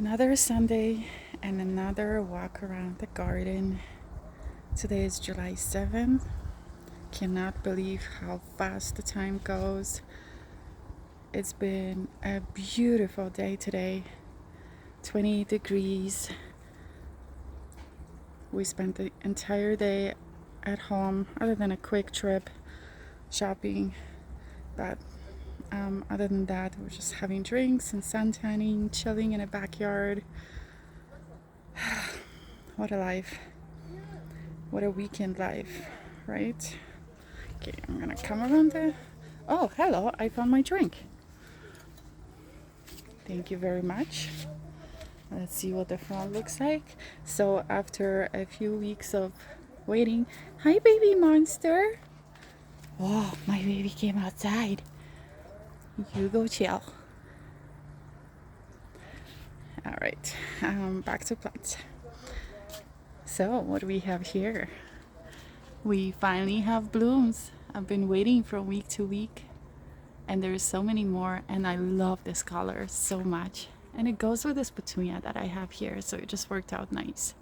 Another Sunday and another walk around the garden. Today is July 7th. Cannot believe how fast the time goes. It's been a beautiful day today. 28 degrees. We spent the entire day at home, other than a quick trip shopping. But other than that, we're just having drinks and sun tanning, chilling in a backyard. What a life. What a weekend life, right? Okay, I'm gonna come around there. Oh, hello, I found my drink. Thank you very much. Let's see what the front looks like. So after a few weeks of waiting, hi baby monster. Oh, my baby came outside. You go chill. All right, back to plants. So what do we have here? We finally have blooms. I've been waiting from week to week, and there's so many more, and I love this color so much. And it goes with this petunia that I have here, so it just worked out nice.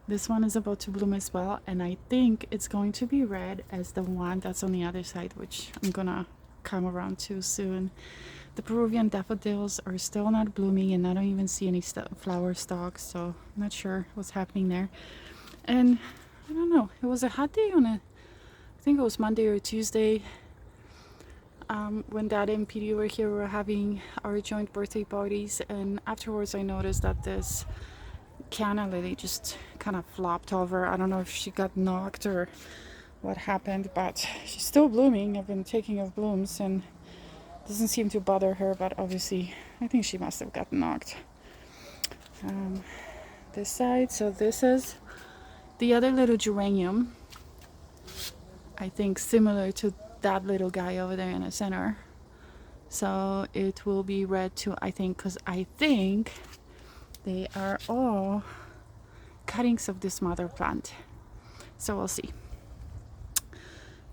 This one is about to bloom as well, and I think it's going to be red as the one that's on the other side, which I'm gonna come around to soon. The Peruvian daffodils are still not blooming, and I don't even see any flower stalks, so I'm not sure what's happening there. And I don't know, it was a hot day I think it was Monday or Tuesday. When Dad and Petey were here, we were having our joint birthday parties, and afterwards I noticed that this canna lily just kind of flopped over. I don't know if she got knocked or what happened, but she's still blooming. I've been taking off blooms and it doesn't seem to bother her, but obviously I think she must have gotten knocked. This side, so this is the other little geranium, I think similar to that little guy over there in the center. So it will be red too, I think, because I think they are all cuttings of this mother plant. So we'll see.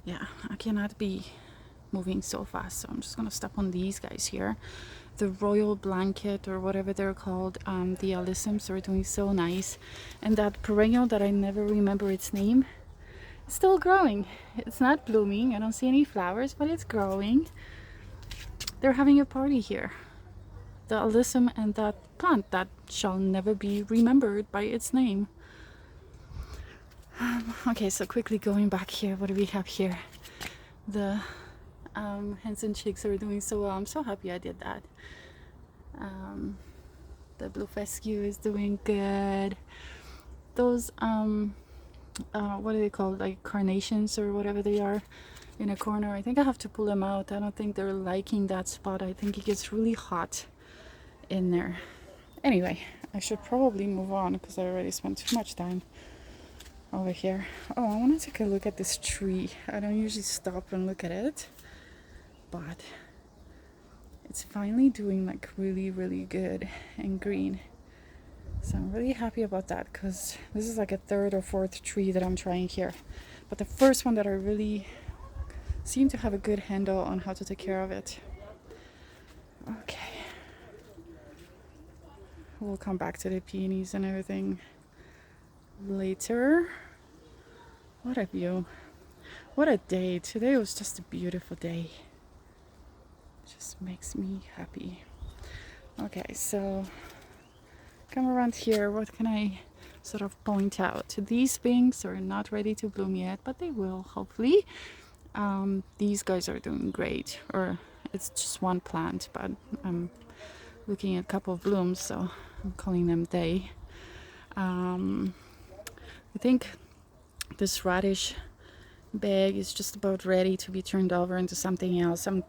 Yeah, I cannot be moving so fast, so I'm just gonna step on these guys here. The royal blanket, or whatever they're called, the alyssums are doing so nice. And that perennial that I never remember its name, it's still growing. It's not blooming, I don't see any flowers, but it's growing. They're having a party here. The alyssum and that plant that shall never be remembered by its name. Okay, so quickly going back here, what do we have here? The hens and chicks are doing so well. I'm so happy I did that. The blue fescue is doing good. Those what do they call, like carnations or whatever they are in a corner, I think I have to pull them out. I don't think they're liking that spot. I think it gets really hot in there. Anyway, I should probably move on because I already spent too much time over here. Oh, I want to take a look at this tree. I don't usually stop and look at it, but it's finally doing like really good and green. So I'm really happy about that, because this is like a third or fourth tree that I'm trying here, but the first one that I really seem to have a good handle on how to take care of it. Okay, we'll come back to the peonies and everything later. What a view. What a day. Today was just a beautiful day. It just makes me happy. Okay, so come around here. What can I sort of point out? These pinks are not ready to bloom yet, but they will, hopefully. These guys are doing great, or it's just one plant, but I'm looking at a couple of blooms, so I'm calling them they. I think this radish bag is just about ready to be turned over into something else. I'm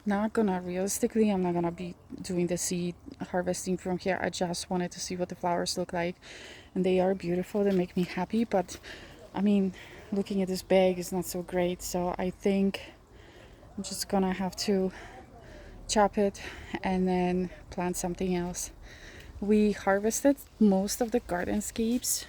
not gonna be doing the seed harvesting from here. I just wanted to see what the flowers look like, and they are beautiful. They make me happy, but I mean, looking at this bag is not so great, so I think I'm just gonna have to chop it and then plant something else. We harvested most of the garlic scapes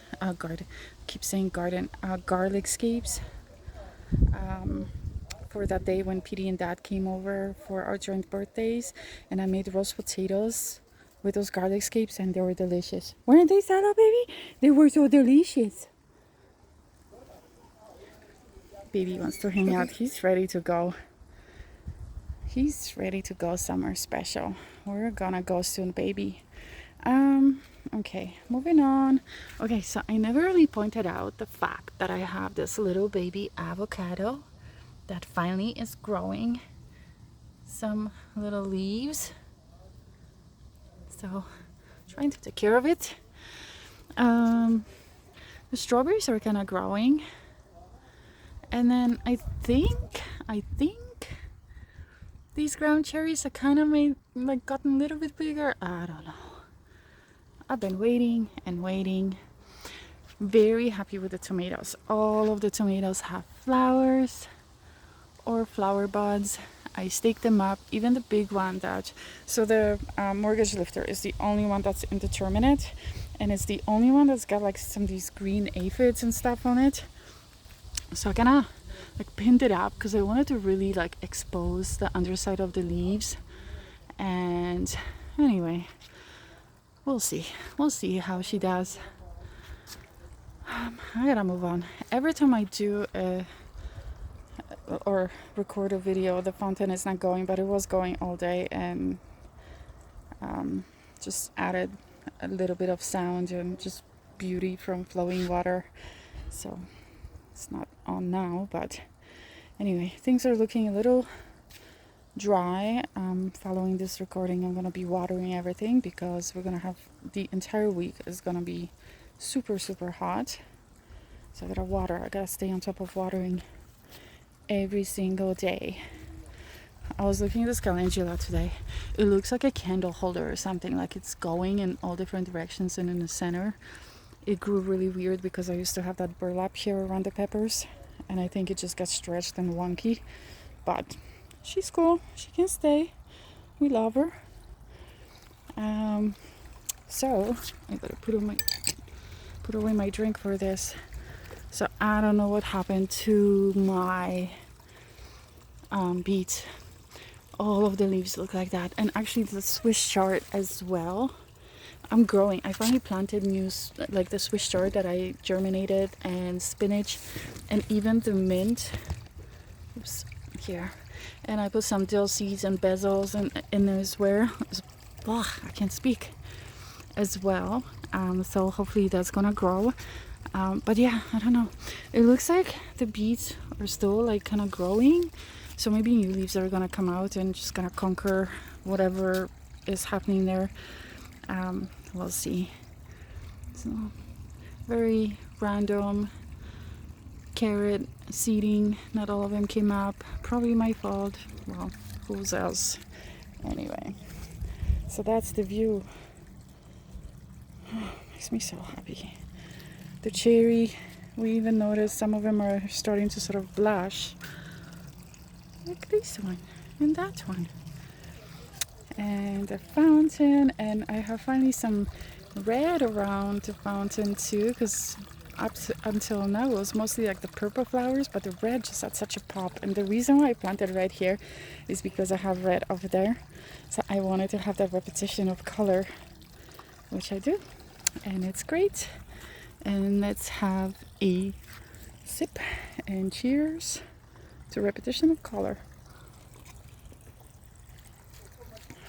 for that day when Petey and Dad came over for our joint birthdays, and I made roast potatoes with those garlic scapes, and they were delicious. Weren't they, Saddle Baby? They were so delicious. Baby wants to hang out. He's ready to go. He's ready to go somewhere special. We're gonna go soon, baby. Okay, moving on. Okay, so I never really pointed out the fact that I have this little baby avocado that finally is growing some little leaves. So, trying to take care of it. The strawberries are kind of growing. And then I think these ground cherries are kind of made, like, gotten a little bit bigger. I don't know. I've been waiting and waiting. Very happy with the tomatoes. All of the tomatoes have flowers or flower buds. I staked them up, even the big one that, so the mortgage lifter is the only one that's indeterminate, and it's the only one that's got like some of these green aphids and stuff on it. So I kind of like pinned it up because I wanted to really like expose the underside of the leaves. And anyway, we'll see how she does. I gotta move on. Every time I do or record a video, the fountain is not going, but it was going all day, and just added a little bit of sound and just beauty from flowing water. So it's not on now, but anyway, things are looking a little dry. Following this recording, I'm gonna be watering everything because we're gonna have the entire week is gonna be super hot. So I gotta stay on top of watering every single day. I was looking at this calendula today. It looks like a candle holder or something, like it's going in all different directions, and in the center it grew really weird because I used to have that burlap here around the peppers, and I think it just got stretched and wonky. But she's cool, she can stay, we love her. So I gotta put away my drink for this. So I don't know what happened to my beets. All of the leaves look like that, and actually the Swiss chard as well. I'm growing. I finally planted new, like the Swiss chard that I germinated, and spinach, and even the mint. Oops, here. And I put some dill seeds and bezels in there as well. I can't speak. As well. So hopefully that's gonna grow. But yeah, I don't know. It looks like the beets are still like kind of growing. So maybe new leaves are gonna come out and just gonna conquer whatever is happening there. We'll see. So very random carrot seeding. Not all of them came up. Probably my fault. Well, who's else? Anyway, so that's the view. Makes me so happy. The cherry, we even noticed some of them are starting to sort of blush. Like this one and that one. And the fountain, and I have finally some red around the fountain too, because until now it was mostly like the purple flowers, but the red just had such a pop. And the reason why I planted red here is because I have red over there, so I wanted to have that repetition of color, which I do, and it's great. And let's have a sip and cheers to repetition of color.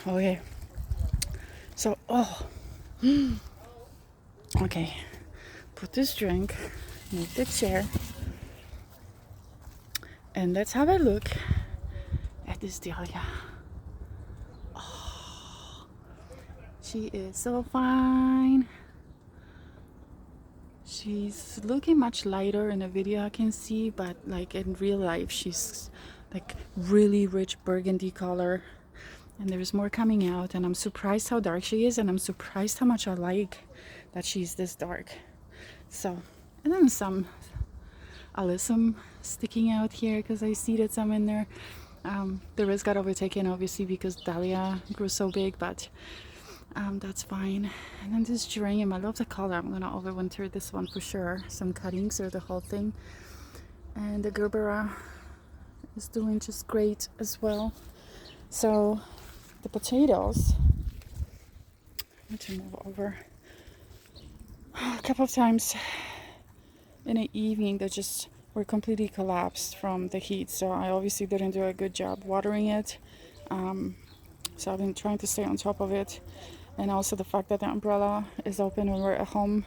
Okay, so okay, put this drink, move the chair, and let's have a look at this dahlia. Oh, she is so fine. She's looking much lighter in the video, I can see, but like in real life she's like really rich burgundy color, and there's more coming out, and I'm surprised how dark she is, and I'm surprised how much I like that she's this dark. So, and then some alyssum sticking out here because I seeded some in there. The rest got overtaken obviously because dahlia grew so big, but that's fine. And then this geranium, I love the color. I'm gonna overwinter this one for sure. Some cuttings or the whole thing. And the gerbera is doing just great as well. So the potatoes Need to move over. A couple of times in the evening they just were completely collapsed from the heat, so I obviously didn't do a good job watering it. So I've been trying to stay on top of it, and also the fact that the umbrella is open when we're at home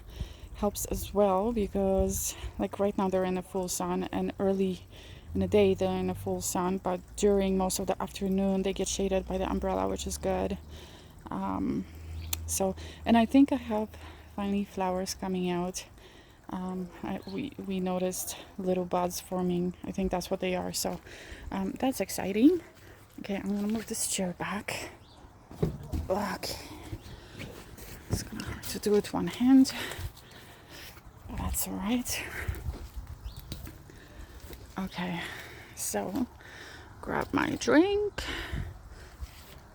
helps as well, because like right now they're in the full sun, and early in the day they're in the full sun, but during most of the afternoon they get shaded by the umbrella, which is good. And I think I have finally flowers coming out. We noticed little buds forming. I think that's what they are, so that's exciting. Okay, I'm gonna move this chair back. Okay, it's gonna hard to do with one hand, but that's all right. Okay, so grab my drink.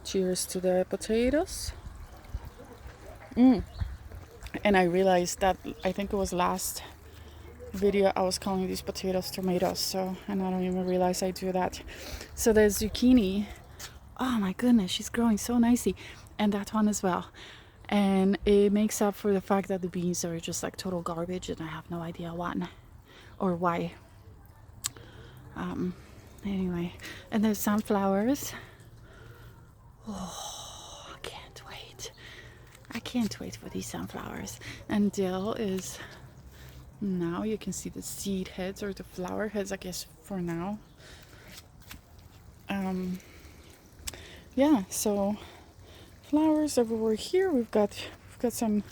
Cheers to the potatoes. And I realized that I think it was last video I was calling these potatoes tomatoes, so, and I don't even realize I do that. So the zucchini, oh my goodness, she's growing so nicely, and that one as well, and it makes up for the fact that the beans are just like total garbage, and I have no idea what or why. Anyway, and there's sunflowers. Oh, I can't wait for these sunflowers. And dill is, now you can see the seed heads or the flower heads, I guess, for now. Yeah, so flowers everywhere here. We've got some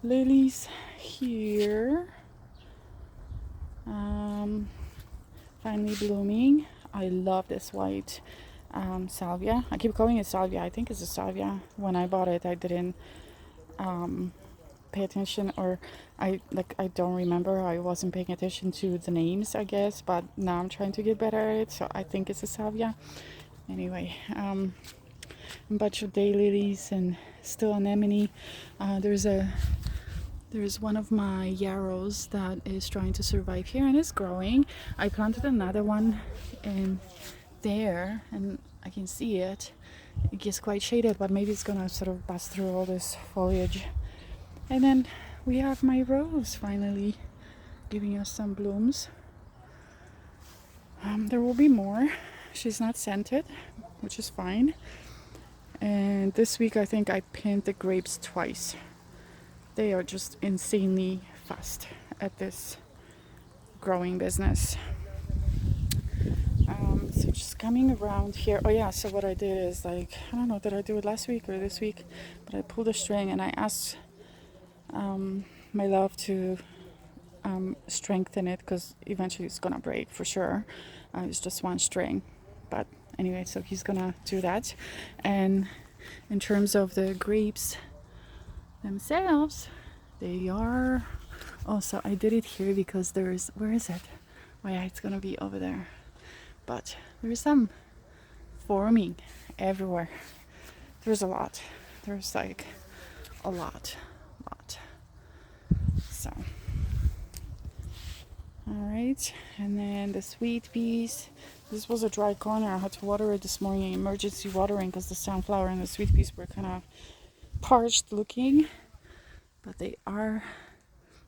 lilies here, finally blooming. I love this white salvia. I keep calling it salvia. I think it's a salvia. When I bought it, I didn't pay attention, or I don't remember. I wasn't paying attention to the names, I guess, but now I'm trying to get better at it, so I think it's a salvia. Anyway, a bunch of daylilies and still anemone. There's one of my yarrows that is trying to survive here and is growing. I planted another one in there, and I can see it. It gets quite shaded, but maybe it's gonna sort of bust through all this foliage. And then we have my rose finally giving us some blooms. There will be more. She's not scented, which is fine. And this week I think I pinned the grapes twice. They are just insanely fast at this growing business. So just coming around here. Oh yeah, so what I did is, like, I don't know, did I do it last week or this week? But I pulled a string and I asked my love to strengthen it, because eventually it's gonna break for sure. It's just one string. But anyway, so he's gonna do that. And in terms of the grapes themselves, they are, oh, so I did it here because there's, where is it? Oh yeah, it's gonna be over there, but there's some forming everywhere. There's a lot. There's like a lot. So all right, and then the sweet peas. This was a dry corner. I had to water it this morning, emergency watering, because the sunflower and the sweet peas were kind of parched looking, but they are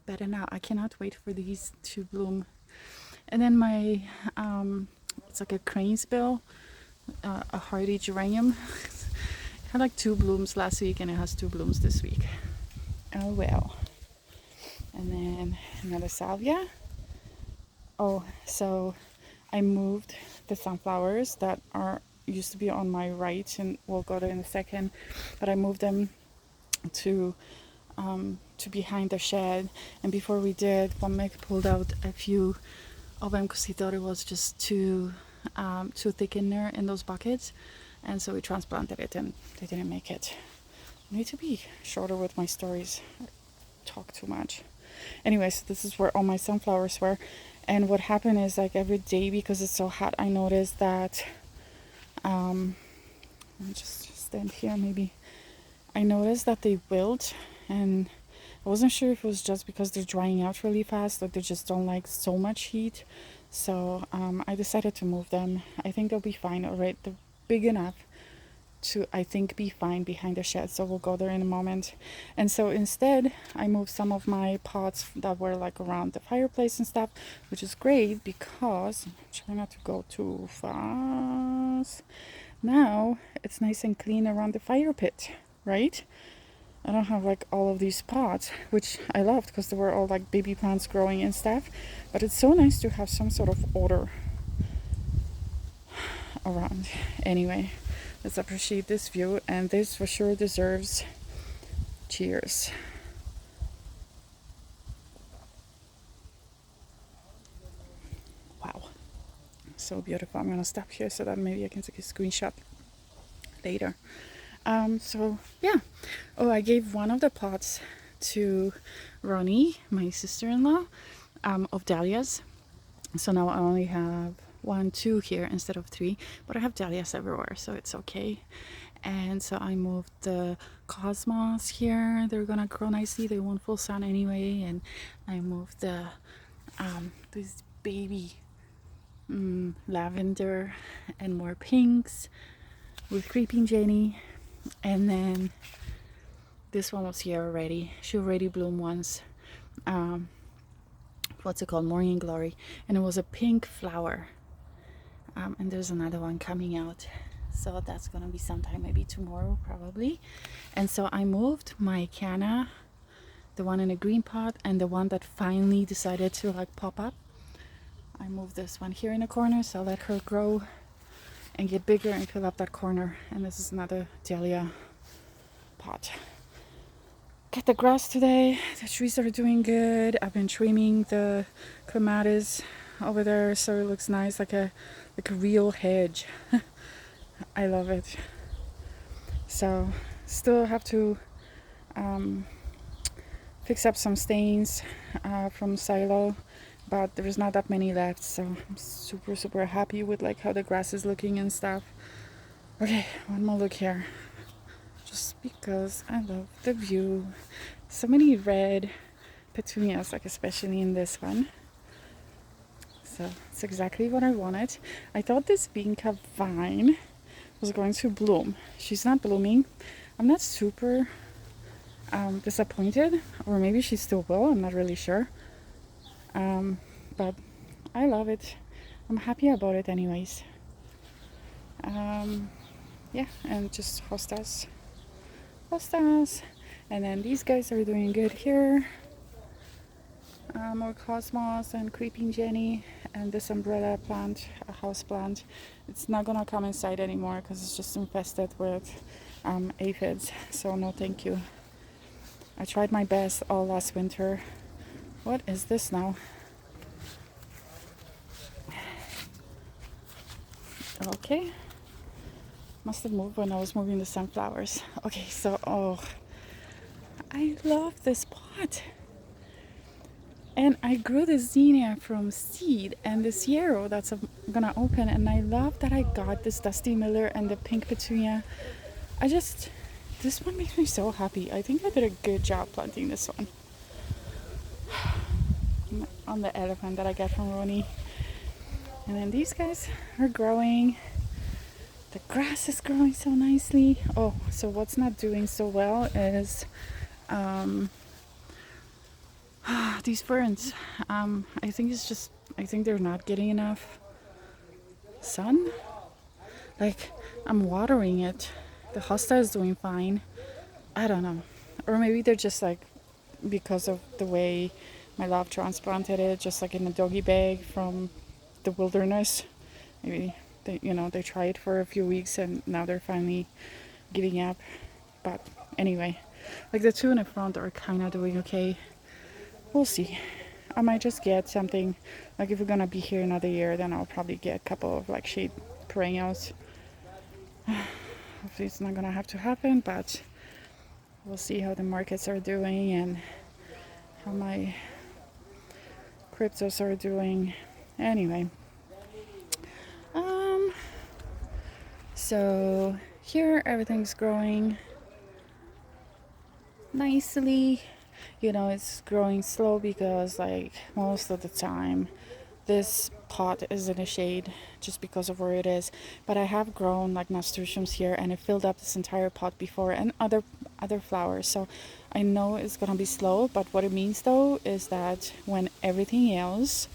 better now. I cannot wait for these to bloom. And then my it's like a crane's bill, a hardy geranium. It had like 2 blooms last week, and it has 2 blooms this week. Oh well. And then another salvia. Oh, so I moved the sunflowers that are used to be on my right, and we'll go there in a second, but I moved them to behind the shed. And before we did, Pomek pulled out a few of them because he thought it was just too thick in there in those buckets, and so we transplanted it, and they didn't make it. I need to be shorter with my stories. I talk too much. Anyways, this is where all my sunflowers were. And what happened is, like, every day, because it's so hot, I noticed that let me just stand here maybe. I noticed that they wilt, and I wasn't sure if it was just because they're drying out really fast, or they just don't like so much heat. So I decided to move them. I think they'll be fine. All right, they're big enough to, I think, be fine behind the shed, so we'll go there in a moment. And so instead I moved some of my pots that were like around the fireplace and stuff, which is great because I'm trying not to go too fast. Now it's nice and clean around the fire pit, right? I don't have like all of these pots, which I loved because they were all like baby plants growing and stuff, but it's so nice to have some sort of order around. Anyway, let's appreciate this view, and this for sure deserves cheers. Wow, so beautiful. I'm gonna stop here so that maybe I can take a screenshot later. So yeah. Oh, I gave one of the pots to Ronnie, my sister-in-law, of dahlias. So now I only have 1, 2 here instead of 3, but I have dahlias everywhere, so it's okay. And so I moved the cosmos here. They're gonna grow nicely. They want full sun anyway. And I moved the this baby lavender and more pinks with creeping Jenny. And then this one was here already. She already bloomed once. What's it called? Morning Glory. And it was a pink flower. And there's another one coming out. So that's gonna be sometime, maybe tomorrow probably. And so I moved my canna, the one in a green pot, and the one that finally decided to like pop up. I moved this one here in the corner, so I'll let her grow and get bigger and fill up that corner. And this is another dahlia pot. Cut the grass today. The trees are doing good. I've been trimming the clematis over there so it looks nice, like a real hedge. I love it. So still have to fix up some stains from silo, but there's not that many left, so I'm super happy with like how the grass is looking and stuff. Okay, one more look here, just because I love the view. So many red petunias, like especially in this one. So it's exactly what I wanted. I thought this vinca vine was going to bloom. She's not blooming. I'm not super disappointed, or maybe she still will. I'm not really sure. But I love it. I'm happy about it anyways. Yeah, and just hostas. And then these guys are doing good here. More cosmos and creeping Jenny, and this umbrella plant, a house plant. It's not gonna come inside anymore because it's just infested with aphids, so no thank you. I tried my best all last winter. What is this now? Okay, must have moved when I was moving the sunflowers. Okay, so I love this pot. And I grew the zinnia from seed and this yarrow that's gonna open, and I love that I got this Dusty Miller and the pink petunia. This one makes me so happy. I think I did a good job planting this one. On the elephant that I got from Ronnie. And then these guys are growing. The grass is growing so nicely. Oh, so what's not doing so well is these ferns. I think they're not getting enough sun. Like, I'm watering it. The hosta is doing fine. I don't know. Or maybe they're just like, because of the way my love transplanted it, just like in a doggy bag from the wilderness. Maybe they tried for a few weeks and now they're finally giving up. But anyway, like the two in the front are kind of doing okay. We'll see. I might just get something, like if we're gonna be here another year, then I'll probably get a couple of like shade perennials. Hopefully it's not gonna have to happen, but we'll see how the markets are doing and how my cryptos are doing. Anyway, so here everything's growing nicely. It's growing slow because like most of the time this pot is in the shade just because of where it is, but I have grown like nasturtiums here, and it filled up this entire pot before, and other flowers. So I know it's gonna be slow, but what it means though is that when everything else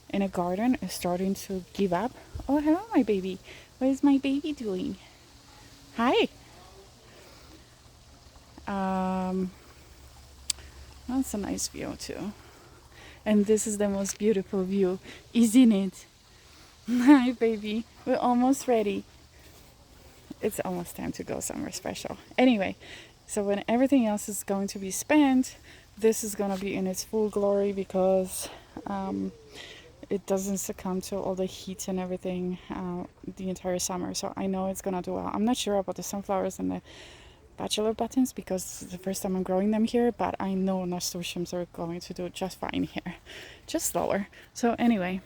in a garden is starting to give up. Oh, hello, my baby. What is my baby doing? Hi. That's a nice view too. And this is the most beautiful view, isn't it? Hi, baby. We're almost ready. It's almost time to go somewhere special. Anyway, so when everything else is going to be spent, this is going to be in its full glory because it doesn't succumb to all the heat and everything the entire summer. So I know it's going to do well. I'm not sure about the sunflowers and the bachelor buttons because it's the first time I'm growing them here, but I know nasturtiums are going to do just fine here, just slower. So anyway,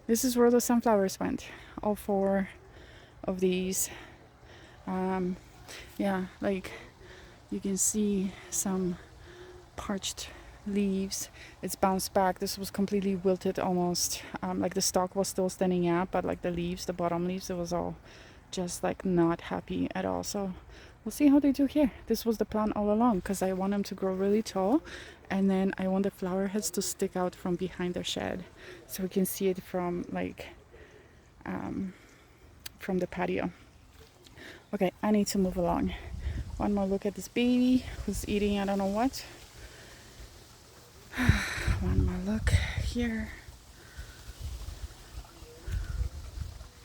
this is where the sunflowers went, all 4 of these. Yeah, like you can see some parched leaves. It's bounced back. This was completely wilted almost, like the stalk was still standing out, but like the leaves, the bottom leaves, it was all just like not happy at all. So we'll see how they do here. This was the plan all along because I want them to grow really tall, and then I want the flower heads to stick out from behind their shed so we can see it from like from the patio. Okay, I need to move along. One more look at this baby who's eating I don't know what. One more look here.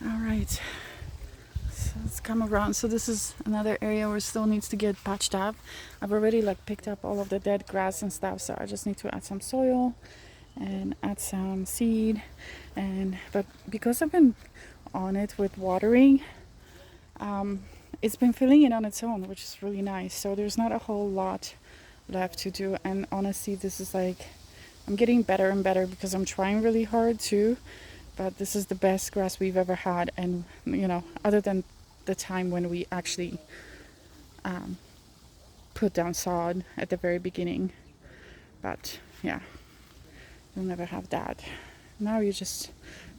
All right, so let's come around. So this is another area where still needs to get patched up. I've already like picked up all of the dead grass and stuff, so I just need to add some soil and add some seed. But because I've been on it with watering, it's been filling it on its own, which is really nice. So there's not a whole lot left to do, and honestly this is like, I'm getting better and better because I'm trying really hard too, but this is the best grass we've ever had. And you know, other than the time when we actually put down sod at the very beginning, but yeah, you'll never have that. Now I just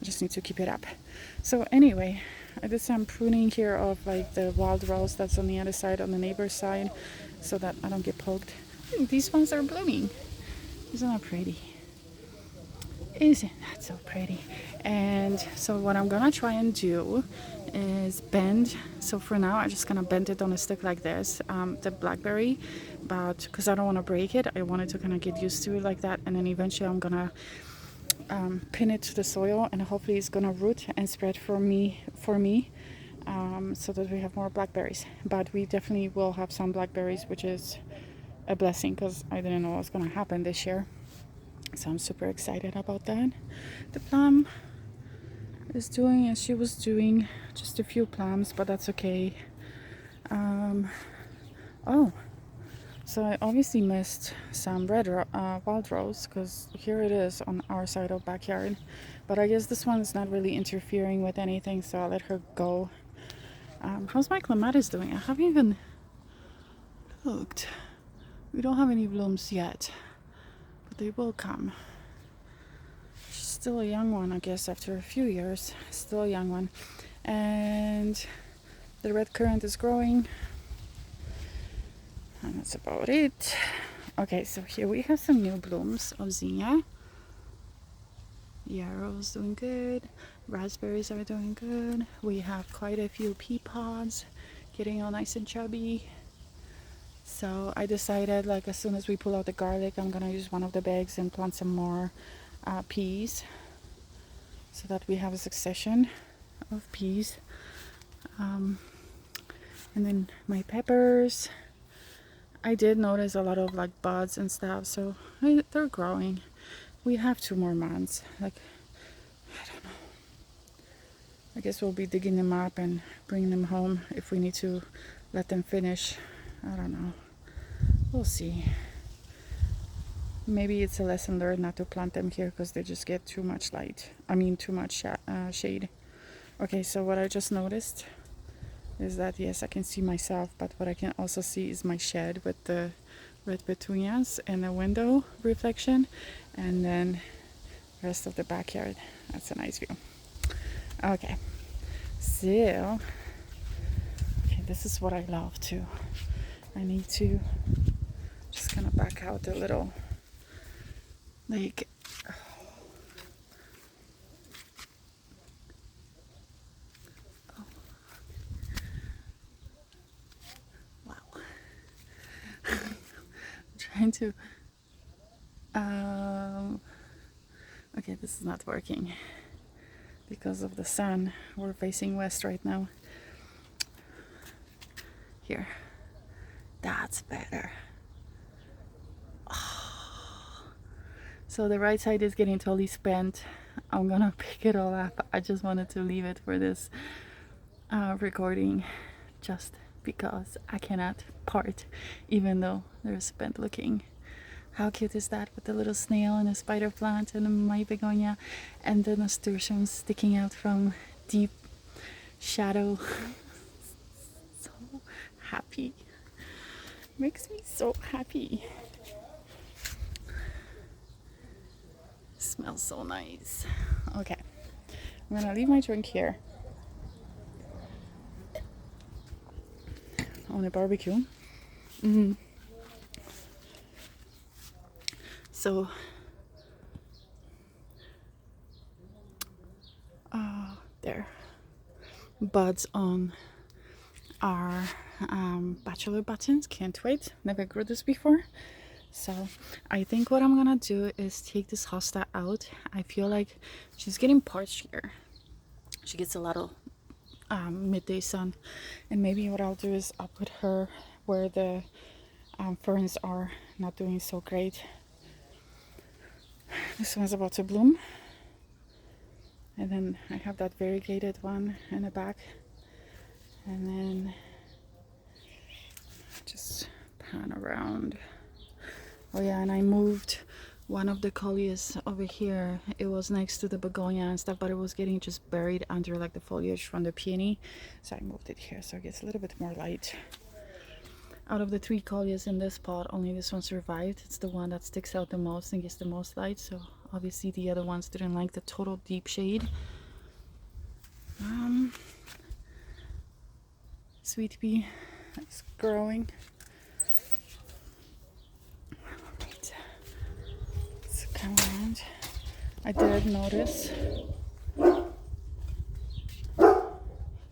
need to keep it up. So anyway, I did some pruning here of like the wild rose that's on the other side, on the neighbor's side, so that I don't get poked. These ones are blooming. Isn't that pretty? Isn't that so pretty? And so what I'm gonna try and do is bend. So for now I'm just gonna bend it on a stick like this, the blackberry, but because I don't want to break it, I wanted to kind of get used to it like that, and then eventually I'm gonna pin it to the soil, and hopefully it's gonna root and spread for me, so that we have more blackberries. But we definitely will have some blackberries, which is a blessing because I didn't know what was gonna happen this year. So I'm super excited about that. The plum is doing as she was doing, just a few plums, but that's okay. Oh, so I obviously missed some red wild rose because here it is on our side of backyard. But I guess this one is not really interfering with anything, so I'll let her go. How's my clematis doing? I haven't even looked. We don't have any blooms yet, but they will come. She's still a young one, I guess, after a few years. Still a young one. And the red currant is growing. And that's about it. Okay, so here we have some new blooms of zinnia. Yarrow's doing good. Raspberries are doing good. We have quite a few pea pods getting all nice and chubby. So I decided, like, as soon as we pull out the garlic, I'm gonna use one of the bags and plant some more peas, so that we have a succession of peas. And then my peppers, I did notice a lot of like buds and stuff, so they're growing. We have 2 more months. Like, I don't know. I guess we'll be digging them up and bringing them home if we need to let them finish. I don't know. We'll see. Maybe it's a lesson learned not to plant them here because they just get too much light. I mean, too much shade. Okay, so what I just noticed is that, yes, I can see myself, but what I can also see is my shed with the red petunias and the window reflection. And then rest of the backyard. That's a nice view. Okay, so okay, this is what I love too. I need to just kind of back out a little, like, wow. Trying to okay, this is not working because of the sun. We're facing west right now. Here, that's better. Oh. So the right side is getting totally spent. I'm gonna pick it all up. I just wanted to leave it for this recording, just because I cannot part, even though they're spent looking. How cute is that, with the little snail and a spider plant and my begonia and the nasturtiums sticking out from deep shadow. So happy. Makes me so happy. Smells so nice. Okay, I'm gonna leave my drink here. On a barbecue. So there, buds on our bachelor buttons. Can't wait. Never grew this before. So I think what I'm gonna do is take this hosta out. I feel like she's getting parched here. She gets a lot of midday sun, and maybe what I'll do is I'll put her where the ferns are not doing so great. This one's about to bloom, and then I have that variegated one in the back, and then just pan around. Oh yeah, and I moved one of the coleus over here. It was next to the begonia and stuff, but it was getting just buried under like the foliage from the peony, so I moved it here so it gets a little bit more light. Out of the 3 coleus in this pot, only this one survived. It's the one that sticks out the most and gets the most light, so obviously the other ones didn't like the total deep shade. Sweet pea is growing. Alright, let's come around. I did notice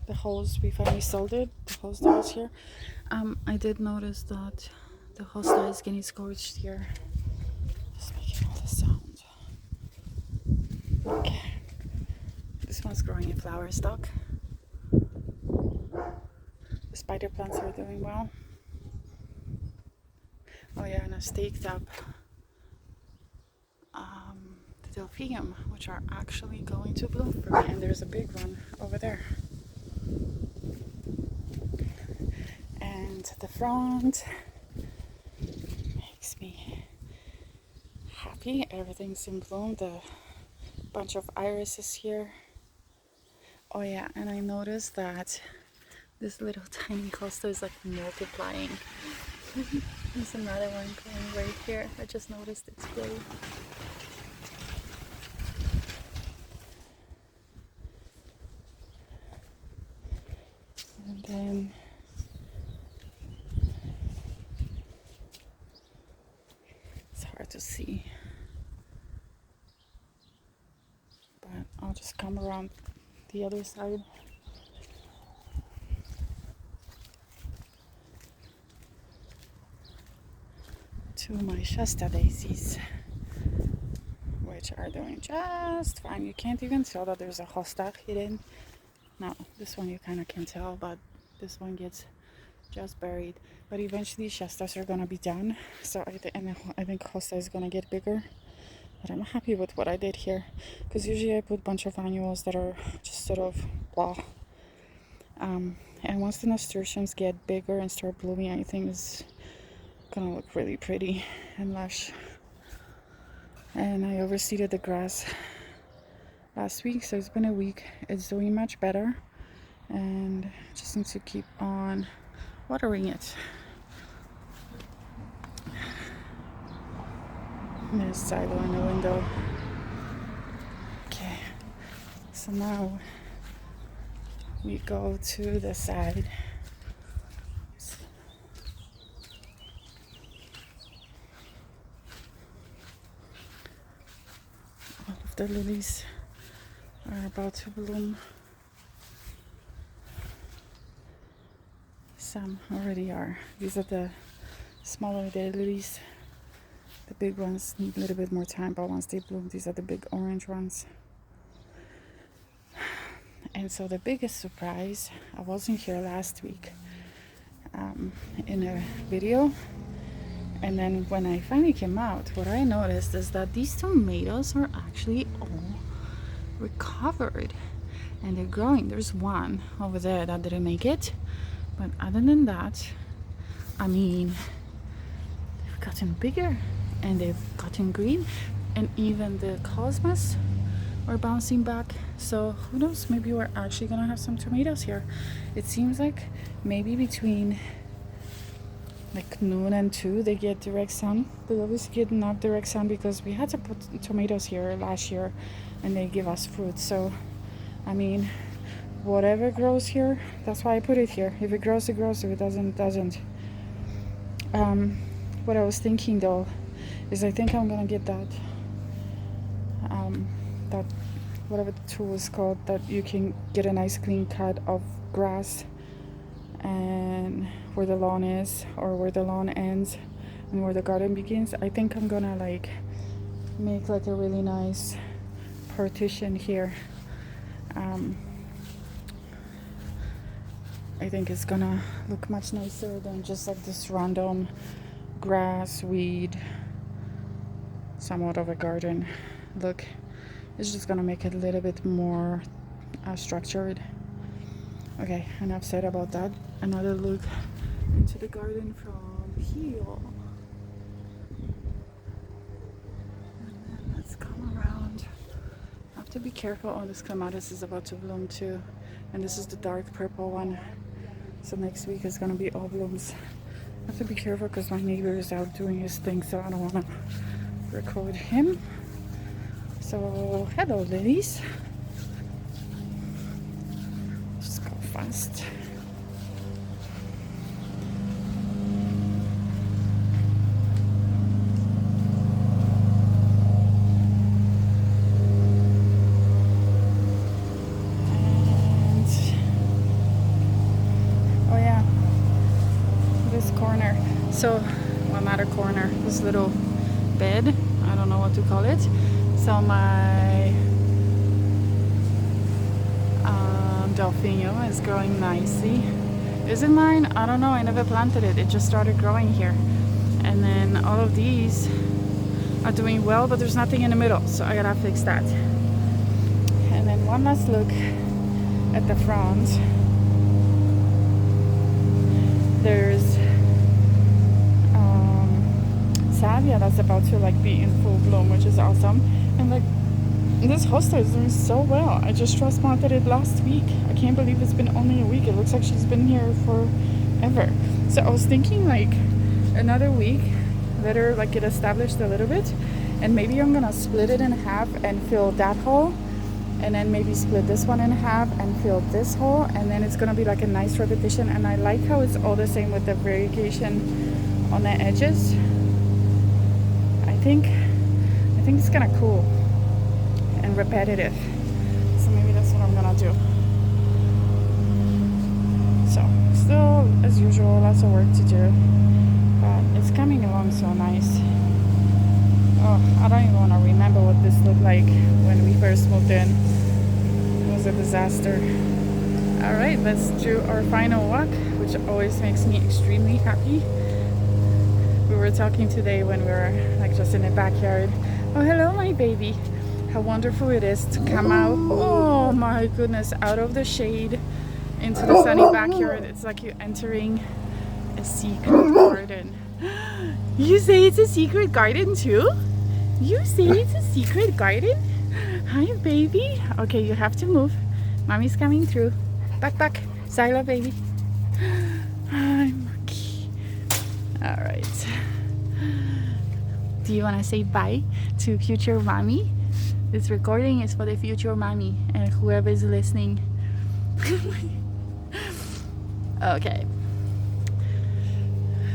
the hose, we finally sold it, the hose that was here. I did notice that the hosta is getting scorched here. Just making all the sound. Okay. This one's growing in flower stalk. The spider plants are doing well. Oh yeah, and I staked up the delphinium, which are actually going to bloom for me. And there's a big one over there. And the front makes me happy. Everything's in bloom. The bunch of irises here. Oh yeah, and I noticed that this little tiny hosta is like multiplying. There's another one going right here. I just noticed it's blue. And then it's hard to see, but I'll just come around the other side. To my Shasta daisies, which are doing just fine. You can't even tell that there's a hosta hidden. No, this one you kind of can tell, but this one gets just buried. But eventually Shastas are gonna be done, so I think hosta is gonna get bigger. But I'm happy with what I did here, because usually I put a bunch of annuals that are just sort of blah. And once the nasturtiums get bigger and start blooming, I think it's gonna look really pretty and lush. And I overseeded the grass last week, so it's been a week. It's doing much better, and just need to keep on watering it. There's silo in the window. So now we go to the side. All of the lilies are about to bloom. Some already are. These are the smaller daylilies. The big ones need a little bit more time, but once they bloom, these are the big orange ones. And so the biggest surprise, I wasn't here last week in a video, and then when I finally came out, what I noticed is that these tomatoes are actually all recovered and they're growing. There's one over there that didn't make it, but other than that, I mean, they've gotten bigger and they've gotten green, and even the cosmos are bouncing back. So who knows, maybe we're actually gonna have some tomatoes here. It seems like maybe between like noon and 2 they get direct sun. They always get not direct sun because we had to put tomatoes here last year and they give us fruit. So I mean, whatever grows here, that's why I put it here. If it grows, it grows. If it doesn't, it doesn't. What I was thinking though is I think I'm gonna get that that whatever the tool is called, that you can get a nice clean cut of grass and where the lawn is, or where the lawn ends and where the garden begins. I think I'm gonna like make like a really nice partition here. I think it's gonna look much nicer than just like this random grass, weed, somewhat of a garden look. It's just gonna make it a little bit more structured. Okay, enough said about that. Another look into the garden from here. And then let's come around. I have to be careful. Oh, this clematis is about to bloom too. And this is the dark purple one. So next week is gonna be all blooms. I have to be careful because my neighbor is out doing his thing, so I don't wanna record him. So hello ladies. Just go fast. And oh yeah, this corner. So well, not a corner, this little bed, I don't know what to call it. So my delphinium is growing nicely. Is it mine? I don't know. I never planted it. It just started growing here. And then all of these are doing well, but there's nothing in the middle. So I gotta fix that. And then one last look at the front. There's salvia that's about to like be in full bloom, which is awesome. And like this hosta is doing so well. I just transplanted it last week. I can't believe it's been only a week. It looks like she's been here forever. So I was thinking like another week, let her like get established a little bit, and maybe I'm gonna split it in half and fill that hole, and then maybe split this one in half and fill this hole, and then it's gonna be like a nice repetition. And I like how it's all the same with the variegation on the edges. I think it's kind of cool and repetitive, so maybe that's what I'm gonna do. So still as usual, lots of work to do, but it's coming along so nice. Oh, I don't even want to remember what this looked like when we first moved in. It was a disaster. All right, let's do our final walk, which always makes me extremely happy. We were talking today when we were like just in the backyard. Oh, hello, my baby. How wonderful it is to come out. Oh my goodness, out of the shade into the sunny backyard. It's like you're entering a secret garden. You say it's a secret garden too? You say it's a secret garden? Hi, baby. Okay, you have to move. Mommy's coming through. Back. Silo, baby. Hi, monkey. All right. Do you want to say bye to future mommy? This recording is for the future mommy and whoever is listening. Okay.